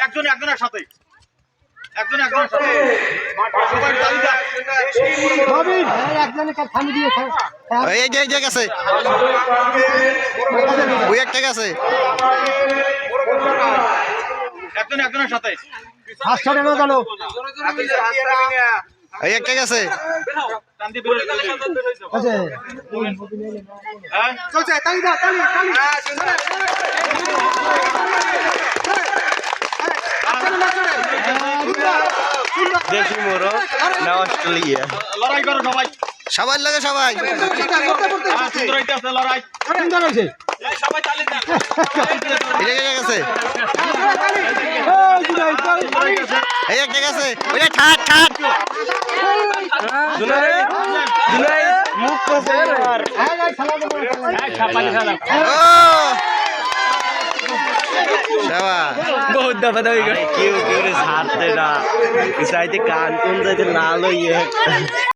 একজন একজনের সাথে সবাই তালি দাও। এই যে গেছে ওই একটা গেছে একজন একজনের সাথে এই একটা গেছে টানতে বের হয়েছে। হ্যাঁ দেশি মোরগ না অস্ট্রেলিয়া লড়াই করো সবাই। সবার লাগে সবাই সুন্দর হইতেছে লড়াই। এটা কে গেছে এই একটা গেছে ওই ঠাট ঠাট মুখ করছে बहुत दफा क्यों क्यों झाड़ते ना कान कौन लाल